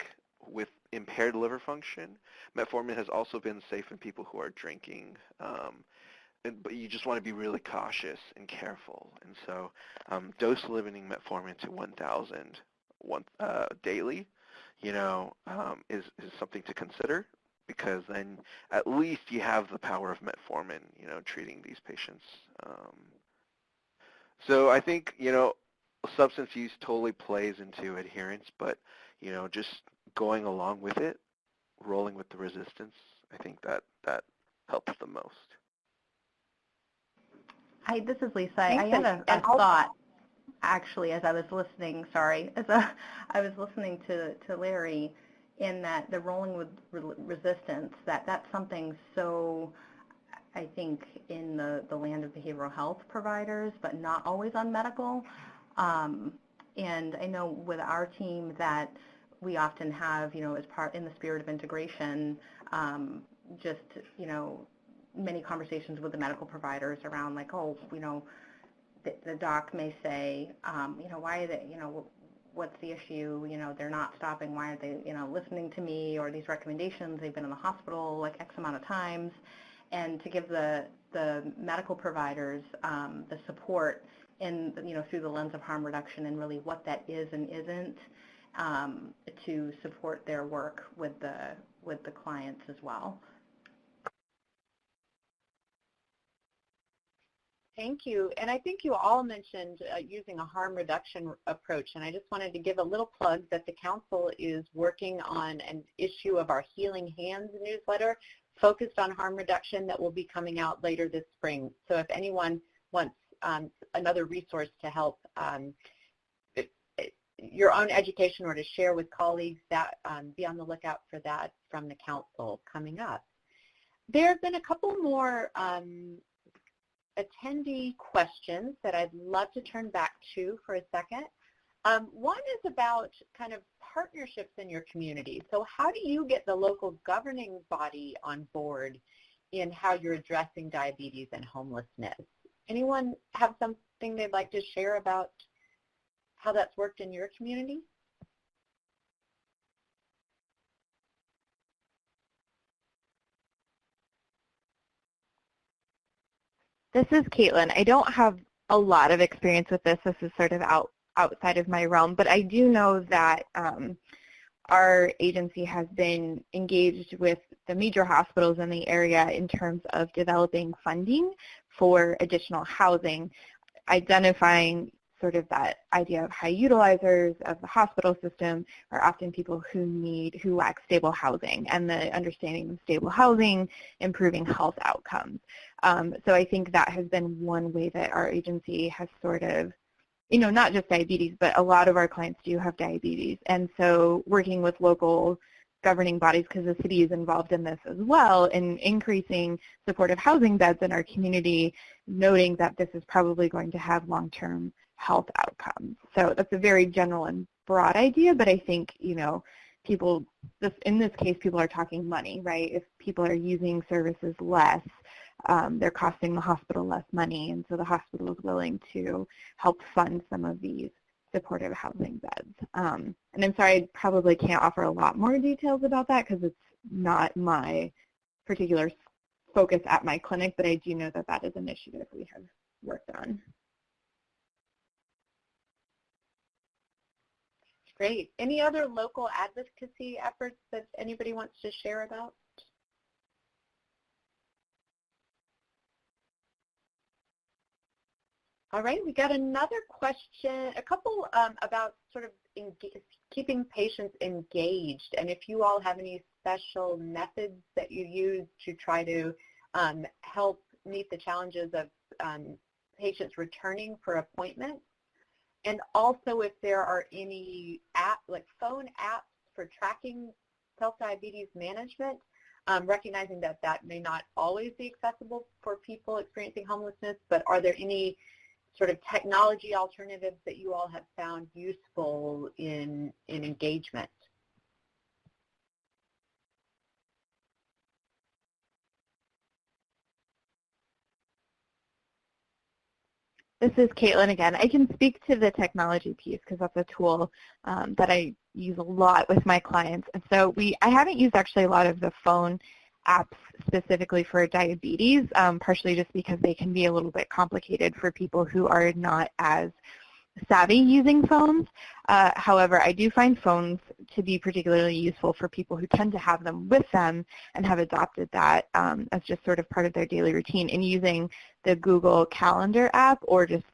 Speaker 2: with impaired liver function. Metformin has also been safe in people who are drinking, but you just want to be really cautious and careful. And so dose limiting metformin to 1,000 daily, is something to consider, because then at least you have the power of metformin, treating these patients. So I think, substance use totally plays into adherence, but, just going along with it, rolling with the resistance, I think that helps the most.
Speaker 3: This is Lisa. I had a thought, actually, as I was listening, I was listening to Larry, in that the rolling with resistance, that's something so, I think, in the land of behavioral health providers, but not always on medical. And I know with our team that we often have, as part, in the spirit of integration, just, many conversations with the medical providers around, like, the doc may say, why are they, what's the issue, they're not stopping, why aren't they, listening to me, or these recommendations, they've been in the hospital like X amount of times, and to give the medical providers the support in, through the lens of harm reduction and really what that is and isn't, to support their work with the clients as well.
Speaker 1: Thank you. And I think you all mentioned using a harm reduction approach, and I just wanted to give a little plug that the Council is working on an issue of our Healing Hands newsletter focused on harm reduction that will be coming out later this spring. So if anyone wants another resource to help your own education or to share with colleagues, that be on the lookout for that from the Council coming up. There have been a couple more attendee questions that I'd love to turn back to for a second. One is about kind of partnerships in your community. So how do you get the local governing body on board in how you're addressing diabetes and homelessness? Anyone have something they'd like to share about how that's worked in your community?
Speaker 4: This is Caitlin. I don't have a lot of experience with this. This is sort of outside of my realm, but I do know that our agency has been engaged with the major hospitals in the area in terms of developing funding for additional housing, identifying sort of that idea of high utilizers of the hospital system are often people who lack stable housing, and the understanding of stable housing, improving health outcomes. So I think that has been one way that our agency has sort of, not just diabetes, but a lot of our clients do have diabetes. And so working with local governing bodies, because the city is involved in this as well, in increasing supportive housing beds in our community, noting that this is probably going to have long-term health outcomes. So that's a very general and broad idea, but I think, people, in this case, people are talking money, right? If people are using services less, they're costing the hospital less money, and so the hospital is willing to help fund some of these supportive housing beds. And I'm sorry, I probably can't offer a lot more details about that because it's not my particular focus at my clinic, but I do know that that is an initiative we have worked on.
Speaker 1: Great. Any other local advocacy efforts that anybody wants to share about? All right, we got another question, a couple about sort of keeping patients engaged, and if you all have any special methods that you use to try to help meet the challenges of patients returning for appointments, and also if there are any like phone apps for tracking self-diabetes management, recognizing that that may not always be accessible for people experiencing homelessness, but are there any sort of technology alternatives that you all have found useful in engagement?
Speaker 4: This is Caitlin again. I can speak to the technology piece because that's a tool that I use a lot with my clients. And so I haven't used actually a lot of the phone apps specifically for diabetes, partially just because they can be a little bit complicated for people who are not as savvy using phones. However, I do find phones to be particularly useful for people who tend to have them with them and have adopted that as just sort of part of their daily routine, and using the Google Calendar app or just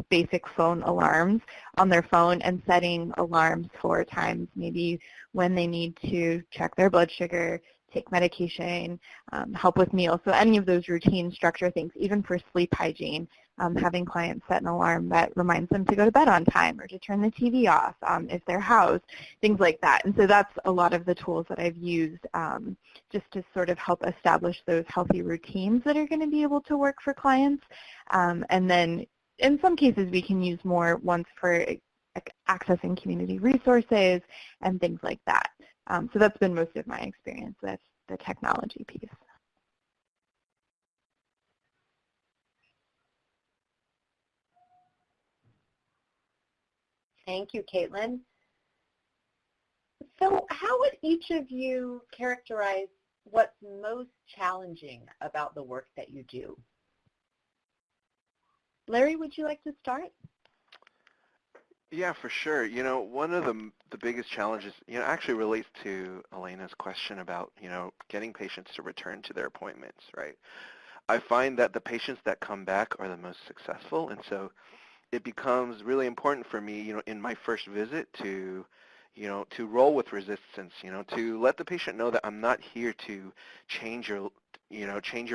Speaker 4: basic phone alarms on their phone and setting alarms for times maybe when they need to check their blood sugar, take medication, help with meals. So any of those routine structure things, even for sleep hygiene, having clients set an alarm that reminds them to go to bed on time or to turn the TV off if they're housed, things like that. And so that's a lot of the tools that I've used just to sort of help establish those healthy routines that are going to be able to work for clients. And then in some cases we can use more ones for accessing community resources and things like that. So that's been most of my experience with the technology piece.
Speaker 1: Thank you, Caitlin. So how would each of you characterize what's most challenging about the work that you do? Larry, would you like to start?
Speaker 2: Yeah, for sure. You know, one of the biggest challenges, actually relates to Elena's question about, getting patients to return to their appointments, right? I find that the patients that come back are the most successful, and so it becomes really important for me, in my first visit to roll with resistance, to let the patient know that I'm not here to change your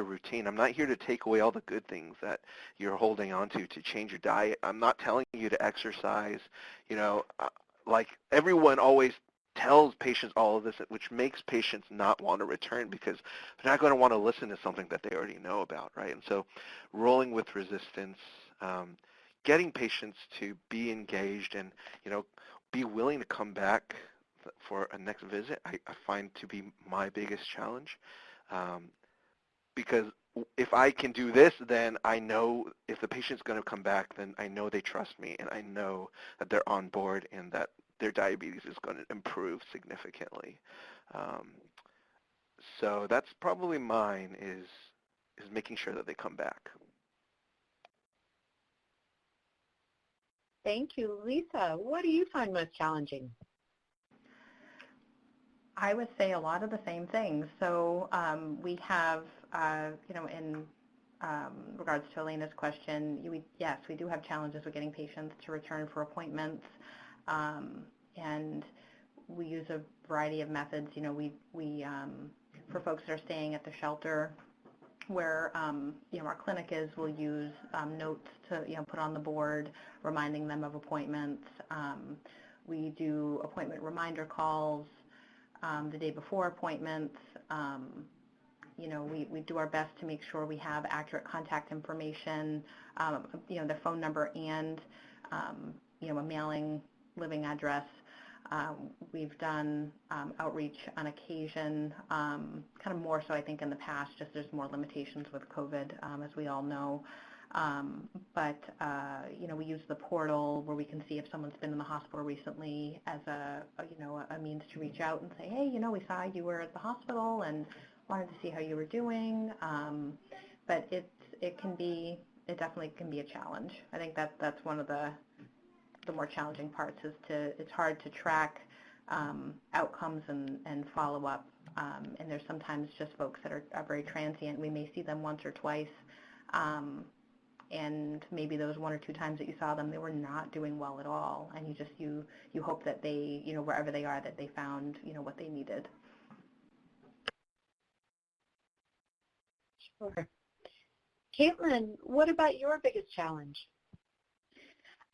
Speaker 2: routine. I'm not here to take away all the good things that you're holding on to change your diet. I'm not telling you to exercise, like everyone always tells patients all of this, which makes patients not want to return because they're not going to want to listen to something that they already know about, right? And so rolling with resistance, getting patients to be engaged and, be willing to come back for a next visit, I find to be my biggest challenge. Because if I can do this, then I know if the patient's going to come back, then I know they trust me, and I know that they're on board and that their diabetes is going to improve significantly. So that's probably mine, is making sure that they come back.
Speaker 1: Thank you. Lisa, what do you find most challenging?
Speaker 3: I would say a lot of the same things. So we have, in regards to Elena's question, yes, we do have challenges with getting patients to return for appointments, and we use a variety of methods. For folks that are staying at the shelter, where our clinic is, we'll use notes to put on the board, reminding them of appointments. We do appointment reminder calls the day before appointments. We do our best to make sure we have accurate contact information, the phone number and a mailing living address. We've done outreach on occasion, kind of more so I think in the past, just there's more limitations with COVID, as we all know. But we use the portal where we can see if someone's been in the hospital recently as a means to reach out and say, hey, we saw you were at the hospital and wanted to see how you were doing. But it definitely can be a challenge. I think that's one of the more challenging parts it's hard to track outcomes and follow up. And there's sometimes just folks that are very transient. We may see them once or twice. And maybe those 1 or 2 times that you saw them, they were not doing well at all. And you hope that they, wherever they are, that they found, what they needed.
Speaker 1: Sure. Caitlin, what about your biggest challenge?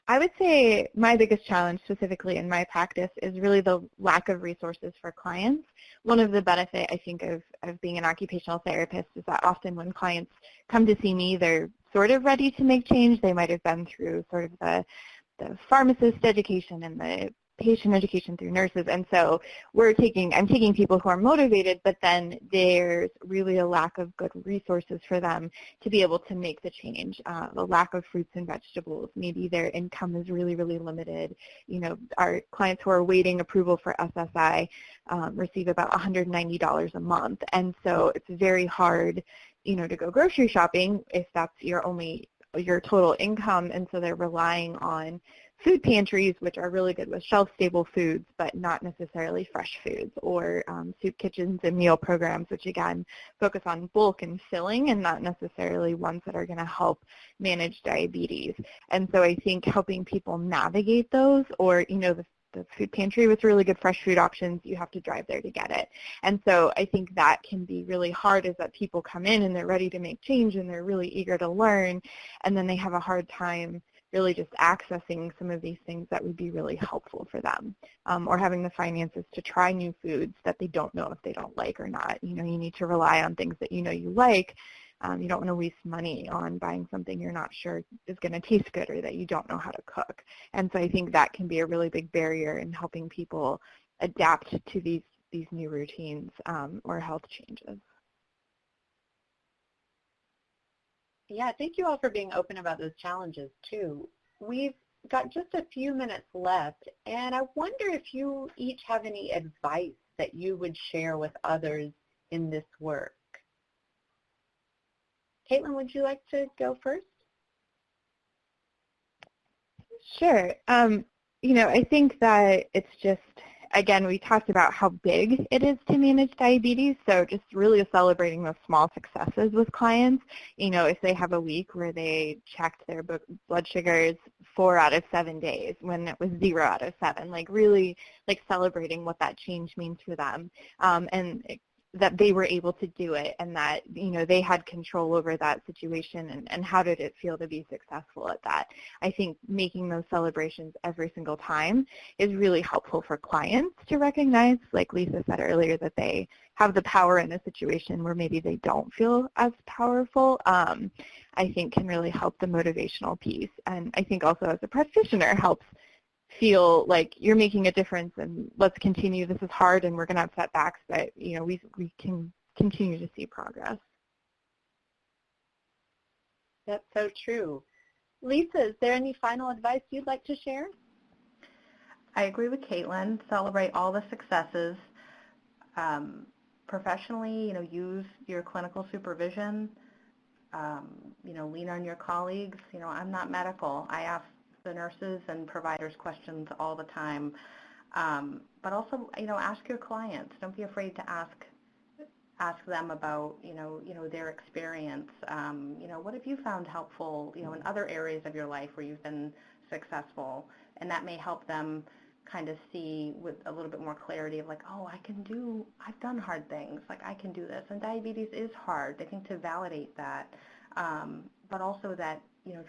Speaker 4: I would say my biggest challenge specifically in my practice is really the lack of resources for clients. One of the benefits, I think, of being an occupational therapist is that often when clients come to see me, they're sort of ready to make change. They might have been through sort of the pharmacist education and the patient education through nurses, and so I'm taking people who are motivated, but then there's really a lack of good resources for them to be able to make the change. A lack of fruits and vegetables. Maybe their income is really, really limited. Our clients who are awaiting approval for SSI receive about $190 a month, and so it's very hard, to go grocery shopping if that's your total income, and so they're relying on food pantries, which are really good with shelf-stable foods, but not necessarily fresh foods, or soup kitchens and meal programs, which again focus on bulk and filling and not necessarily ones that are going to help manage diabetes. And so I think helping people navigate those, or the food pantry with really good fresh food options, you have to drive there to get it. And so I think that can be really hard, is that people come in and they're ready to make change and they're really eager to learn, and then they have a hard time really just accessing some of these things that would be really helpful for them, or having the finances to try new foods that they don't know if they don't like or not. You need to rely on things that you like. You don't want to waste money on buying something you're not sure is going to taste good or that you don't know how to cook. And so I think that can be a really big barrier in helping people adapt to these new routines or health changes.
Speaker 1: Yeah, thank you all for being open about those challenges too. We've got just a few minutes left, and I wonder if you each have any advice that you would share with others in this work. Caitlin, would you like to go first?
Speaker 4: Sure. I think that it's just, again, we talked about how big it is to manage diabetes, so just really celebrating those small successes with clients. If they have a week where they checked their blood sugars 4 out of 7 days when it was 0 out of 7, really celebrating what that change means for them, and that they were able to do it, and that they had control over that situation, and how did it feel to be successful at that. I think making those celebrations every single time is really helpful for clients to recognize, like Lisa said earlier, that they have the power in a situation where maybe they don't feel as powerful. I think can really help the motivational piece, and I think also as a practitioner helps feel like you're making a difference, and let's continue. This is hard and we're going to have setbacks, but we can continue to see progress.
Speaker 1: That's so true. Lisa, is there any final advice you'd like to share?
Speaker 3: I agree with Caitlin. Celebrate all the successes. Professionally, use your clinical supervision. Lean on your colleagues. I'm not medical. I ask the nurses and providers questions all the time, but also ask your clients. Don't be afraid to ask them about their experience. What have you found helpful in other areas of your life where you've been successful, and that may help them kind of see with a little bit more clarity of oh, I've done hard things, I can do this, and diabetes is hard. I think to validate that, but also that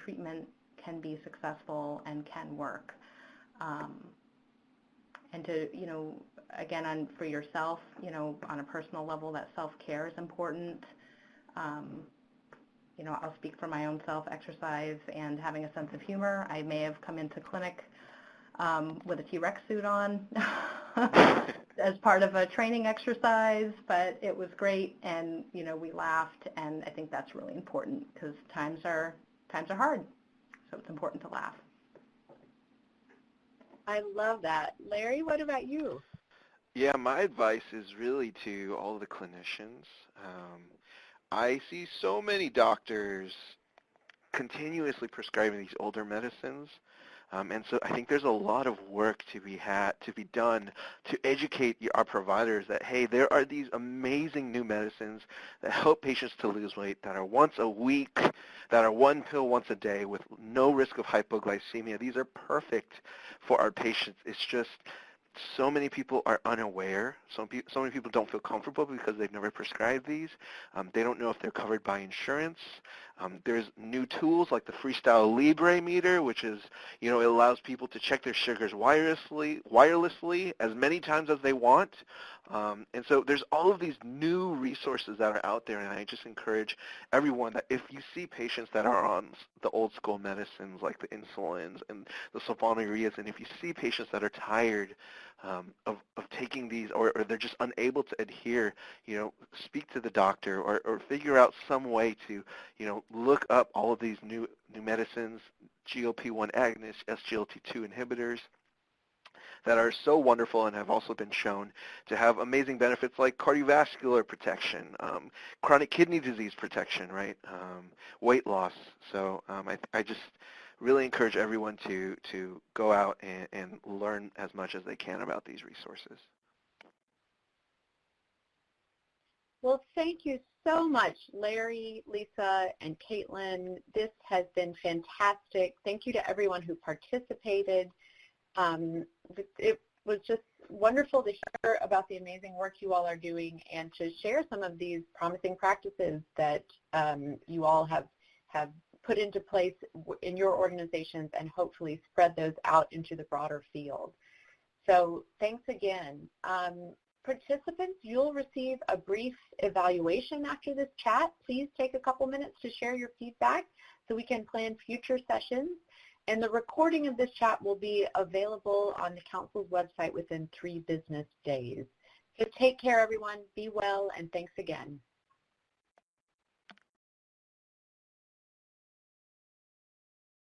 Speaker 3: treatment can be successful and can work. And to, again, for yourself, on a personal level, that self-care is important. I'll speak for my own self, exercise and having a sense of humor. I may have come into clinic with a T-Rex suit on as part of a training exercise, but it was great, and we laughed, and I think that's really important because times are times are hard, so it's important to laugh.
Speaker 1: I love that. Larry, what about you?
Speaker 2: Yeah, my advice is really to all the clinicians. I see so many doctors continuously prescribing these older medicines. And so I think there's a lot of work to be done to educate our providers that, hey, there are these amazing new medicines that help patients to lose weight that are once a week, that are one pill once a day with no risk of hypoglycemia. These are perfect for our patients. It's just so many people are unaware. So many people don't feel comfortable because they've never prescribed these. They don't know if they're covered by insurance. There's new tools like the Freestyle Libre meter, which is, it allows people to check their sugars wirelessly as many times as they want. And so there's all of these new resources that are out there, and I just encourage everyone that if you see patients that are on the old school medicines like the insulins and the sulfonylureas, and if you see patients that are tired of taking these, or they're just unable to adhere, speak to the doctor or figure out some way to, look up all of these new medicines, GLP-1 agonists, SGLT2 inhibitors, that are so wonderful and have also been shown to have amazing benefits like cardiovascular protection, chronic kidney disease protection, right? Weight loss. So I just really encourage everyone to go out and learn as much as they can about these resources.
Speaker 1: Well, thank you so much, Larry, Lisa, and Caitlin. This has been fantastic. Thank you to everyone who participated. It was just wonderful to hear about the amazing work you all are doing and to share some of these promising practices that you all have put into place in your organizations and hopefully spread those out into the broader field. So thanks again. Participants, you'll receive a brief evaluation after this chat. Please take a couple minutes to share your feedback so we can plan future sessions. And the recording of this chat will be available on the Council's website within 3 business days. So take care, everyone. Be well, and thanks again.